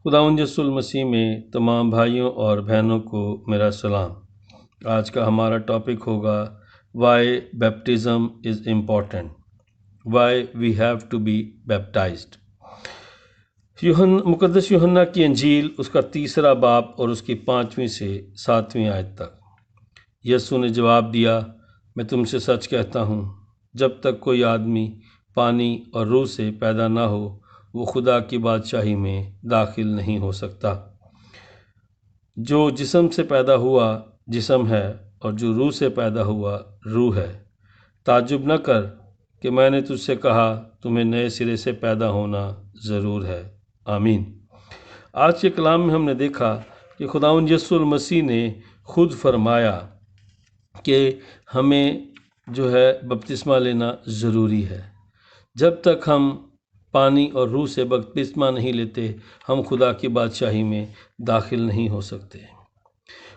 खुदावंद यीशु मसीह में तमाम भाइयों और बहनों को मेरा सलाम। आज का हमारा टॉपिक होगा why baptism is important, why we have to be baptized. मुकद्दस यूहन्ना की अंजील उसका 3 बाब और उसकी 5वीं से 7वीं आयत तक। यीशु ने जवाब दिया, मैं तुमसे सच कहता हूँ, जब तक कोई आदमी पानी और रूह से पैदा ना हो वो खुदा की बादशाही में दाखिल नहीं हो सकता। जो जिस्म से पैदा हुआ जिस्म है और जो रूह से पैदा हुआ रूह है। ताज्जुब न कर कि मैंने तुझसे कहा तुम्हें नए सिरे से पैदा होना ज़रूर है। आमीन। आज के कलाम में हमने देखा कि खुदावंद यीशु मसीह ने खुद फरमाया कि हमें जो है बपतिस्मा लेना ज़रूरी है। जब तक हम पानी और रूह से बपतिस्मा नहीं लेते हम खुदा की बादशाही में दाखिल नहीं हो सकते।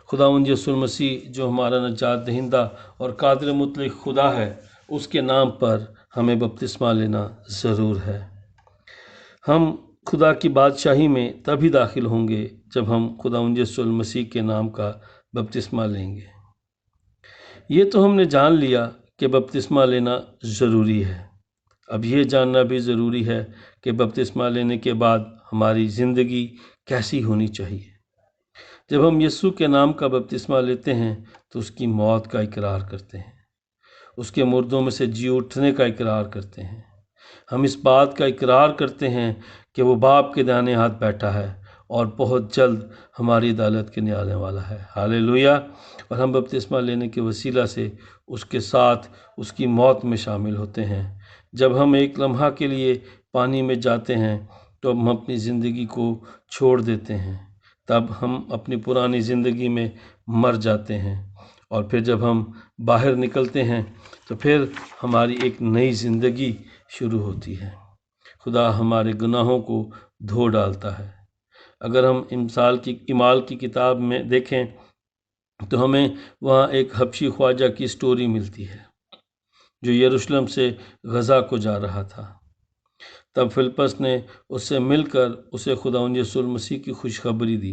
खुदावंद यीशु मसीह जो हमारा नजात दहिंदा और कादिर मुतलक खुदा है उसके नाम पर हमें बपतिस्मा लेना ज़रूर है। हम खुदा की बादशाही में तभी दाखिल होंगे जब हम खुदावंद यीशु मसीह के नाम का बपतिस्मा लेंगे। ये तो हमने जान लिया कि बपतिस्मा लेना ज़रूरी है। अब ये जानना भी ज़रूरी है कि बपतिस्मा लेने के बाद हमारी ज़िंदगी कैसी होनी चाहिए। जब हम यीशु के नाम का बपतिस्मा लेते हैं तो उसकी मौत का इकरार करते हैं, उसके मुर्दों में से जी उठने का इकरार करते हैं। हम इस बात का इकरार करते हैं कि वो बाप के दाहिने हाथ बैठा है और बहुत जल्द हमारी अदालत के लिए आने वाला है। हालेलुया। और हम बपतिस्मा लेने के वसीला से उसके साथ उसकी मौत में शामिल होते हैं। जब हम एक लम्हा के लिए पानी में जाते हैं तो हम अपनी ज़िंदगी को छोड़ देते हैं, तब हम अपनी पुरानी ज़िंदगी में मर जाते हैं और फिर जब हम बाहर निकलते हैं तो फिर हमारी एक नई ज़िंदगी शुरू होती है। खुदा हमारे गुनाहों को धो डालता है। अगर हम इमाल की किताब में देखें तो हमें वहाँ एक हबशी ख्वाजा की स्टोरी मिलती है जो यरूशलेम से गज़ा को जा रहा था। तब फिलिप्पस ने उससे मिलकर उसे खुदावंद यीशु मसीह की खुशखबरी दी।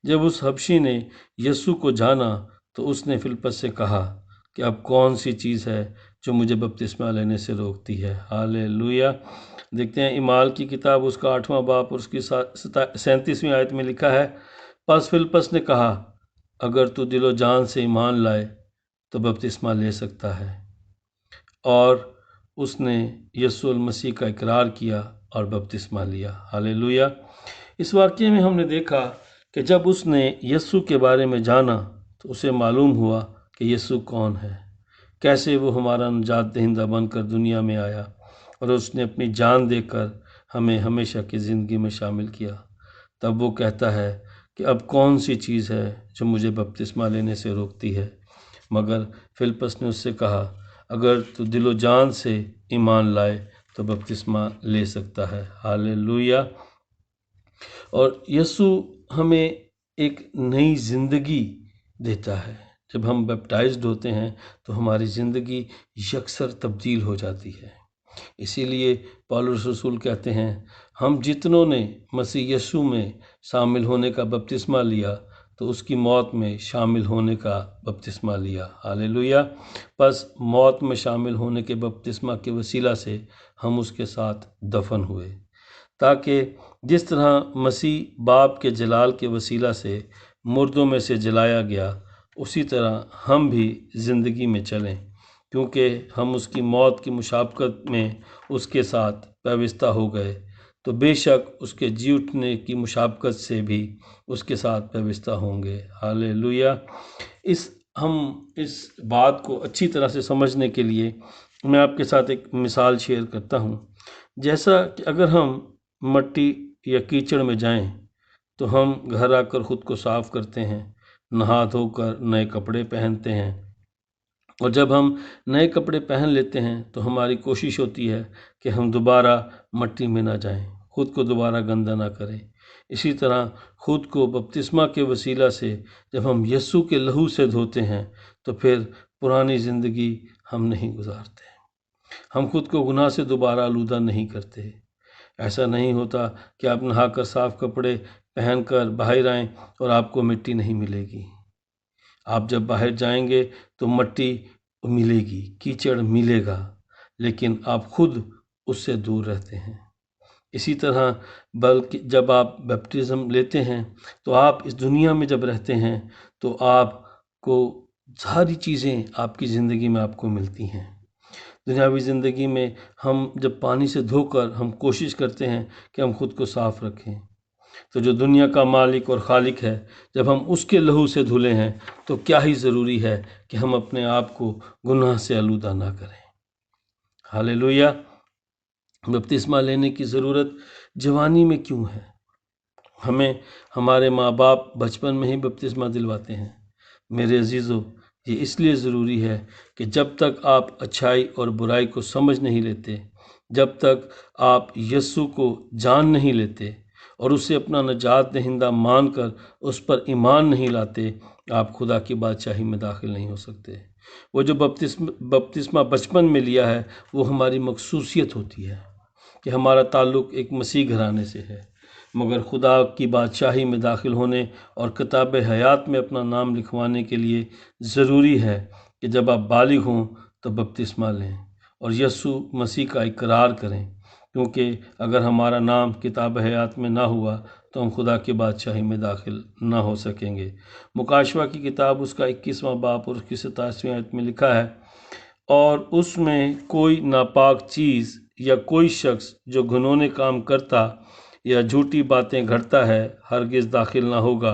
जब उस हबशी ने यीशु को जाना तो उसने फिलिप्पस से कहा कि अब कौन सी चीज़ है जो मुझे बपतिस्मा लेने से रोकती है। हालेलुया। देखते हैं इमाल की किताब उसका 8वां बाब और उसकी 37वीं आयत में लिखा है, बस फिलिप्पस ने कहा, अगर तू दिलो जान से ईमान लाए तो बपतिस्मा ले सकता है। और उसने यीशु मसीह का इकरार किया और बपतिस्मा लिया। हालेलुया। इस वाक़ये में हमने देखा कि जब उसने यीशु के बारे में जाना तो उसे मालूम हुआ कि यीशु कौन है, कैसे वो हमारा नजात दहिंदा बनकर दुनिया में आया और उसने अपनी जान देकर हमें हमेशा की ज़िंदगी में शामिल किया। तब वो कहता है कि अब कौन सी चीज़ है जो मुझे बपतिस्मा लेने से रोकती है। मगर फिलिप्पस ने उससे कहा, अगर तू दिलो जान से ईमान लाए तो बपतिस्मा ले सकता है। हालेलुया। और यीशु हमें एक नई ज़िंदगी देता है। जब हम बैप्टाइज्ड होते हैं तो हमारी ज़िंदगी यकसर तब्दील हो जाती है। इसीलिए पौलुस रसूल कहते हैं, हम जितनों ने मसीह यीशु में शामिल होने का बपतिस्मा लिया तो उसकी मौत में शामिल होने का बपतिस्मा लिया। हालेलुया। बस मौत में शामिल होने के बपतिस्मा के वसीला से हम उसके साथ दफन हुए, ताकि जिस तरह मसीह बाप के जलाल के वसीला से मुर्दों में से जलाया गया उसी तरह हम भी ज़िंदगी में चलें, क्योंकि हम उसकी मौत की मुशाबकत में उसके साथ पेवस्ता हो गए तो बेशक उसके जी उठने की मुशाबकत से भी उसके साथ पेवस्ता होंगे। हालेलुया। हम इस बात को अच्छी तरह से समझने के लिए मैं आपके साथ एक मिसाल शेयर करता हूँ। जैसा कि अगर हम मट्टी या कीचड़ में जाएं तो हम घर आकर ख़ुद को साफ़ करते हैं, नहा धोकर नए कपड़े पहनते हैं और जब हम नए कपड़े पहन लेते हैं तो हमारी कोशिश होती है कि हम दोबारा मट्टी में ना जाएं, ख़ुद को दोबारा गंदा ना करें। इसी तरह ख़ुद को बपतिस्मा के वसीला से जब हम यीशु के लहू से धोते हैं तो फिर पुरानी ज़िंदगी हम नहीं गुजारते, हम ख़ुद को गुनाह से दोबारा आलूदा नहीं करते। ऐसा नहीं होता कि आप नहा कर साफ कपड़े पहन कर बाहर आएँ और आपको मिट्टी नहीं मिलेगी। आप जब बाहर जाएंगे तो मिट्टी मिलेगी, कीचड़ मिलेगा, लेकिन आप खुद उससे दूर रहते हैं। इसी तरह बल्कि जब आप बैप्टिज़्म लेते हैं तो आप इस दुनिया में जब रहते हैं तो आपको सारी चीज़ें आपकी ज़िंदगी में आपको मिलती हैं। दुनियावी ज़िंदगी में हम जब पानी से धोकर हम कोशिश करते हैं कि हम खुद को साफ़ रखें, तो जो दुनिया का मालिक और खालिक है, जब हम उसके लहू से धुले हैं तो क्या ही ज़रूरी है कि हम अपने आप को गुनाह से आलूदा ना करें। हालेलुया। बपतिस्मा लेने की ज़रूरत जवानी में क्यों है? हमें हमारे माँ बाप बचपन में ही बपतिस्मा दिलवाते हैं। मेरे अजीज़ों, ये इसलिए ज़रूरी है कि जब तक आप अच्छाई और बुराई को समझ नहीं लेते, जब तक आप यीशु को जान नहीं लेते और उसे अपना नजात दहिंदा मानकर उस पर ईमान नहीं लाते, आप खुदा की बादशाही में दाखिल नहीं हो सकते। वो जो बपतिस्मा बचपन में लिया है, वो हमारी मखसूसियत होती है कि हमारा ताल्लुक़ एक मसीह घराने से है, मगर खुदा की बादशाही में दाखिल होने और किताब हयात में अपना नाम लिखवाने के लिए ज़रूरी है कि जब आप बालिग हों तो बपतिस्मा लें और यीशु मसीह का इकरार करें, क्योंकि अगर हमारा नाम किताब हयात में ना हुआ तो हम खुदा की बादशाही में दाखिल ना हो सकेंगे। मुकाशवा की किताब उसका 21वां बाब और उसकी 27वीं आयत में लिखा है, और उसमें कोई नापाक चीज़ या कोई शख्स जो घिनौने काम करता या झूठी बातें घड़ता है हरगिज़ दाखिल ना होगा,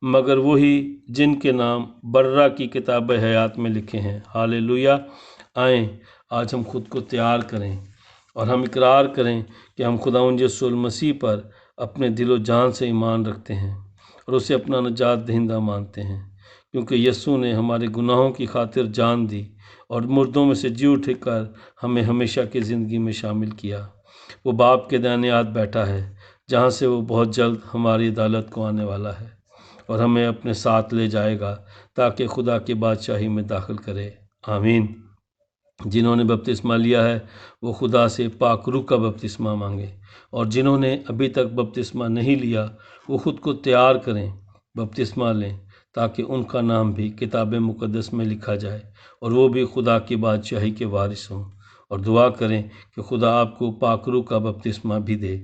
मगर वही जिनके नाम बर्रा की किताब हयात में लिखे हैं। हालेलुया। आएँ आज हम खुद को तैयार करें और हम इकरार करें कि हम खुदावंद यीशु मसीह पर अपने दिलो जान से ईमान रखते हैं और उसे अपना नजात दहिंदा मानते हैं, क्योंकि यीशु ने हमारे गुनाहों की खातिर जान दी और मुर्दों में से जी उठकर हमें हमेशा की ज़िंदगी में शामिल किया। वो बाप के दाहिने हाथ बैठा है, जहाँ से वो बहुत जल्द हमारी अदालत को आने वाला है और हमें अपने साथ ले जाएगा ताकि खुदा की बादशाही में दाखिल करे। आमीन। जिन्होंने बपतिस्मा लिया है वो खुदा से पाक रूह का बपतिस्मा मांगे, और जिन्होंने अभी तक बपतिस्मा नहीं लिया वो खुद को तैयार करें, बपतिस्मा लें, ताकि उनका नाम भी किताब मुक़द्दस में लिखा जाए और वो भी खुदा की बादशाही के वारिस हों। और दुआ करें कि खुदा आपको पाक रूह का बपतिस्मा भी दे,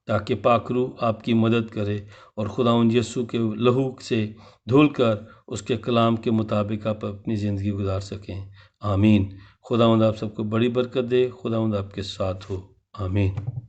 ताकि पाक रूह आपकी मदद करे और खुदावंद यीशु के लहू से धुलकर उसके कलाम के मुताबिक आप अपनी ज़िंदगी गुजार सकें। आमीन। खुदावंद आप सबको बड़ी बरकत दे। खुदावंद आपके साथ हो। आमीन।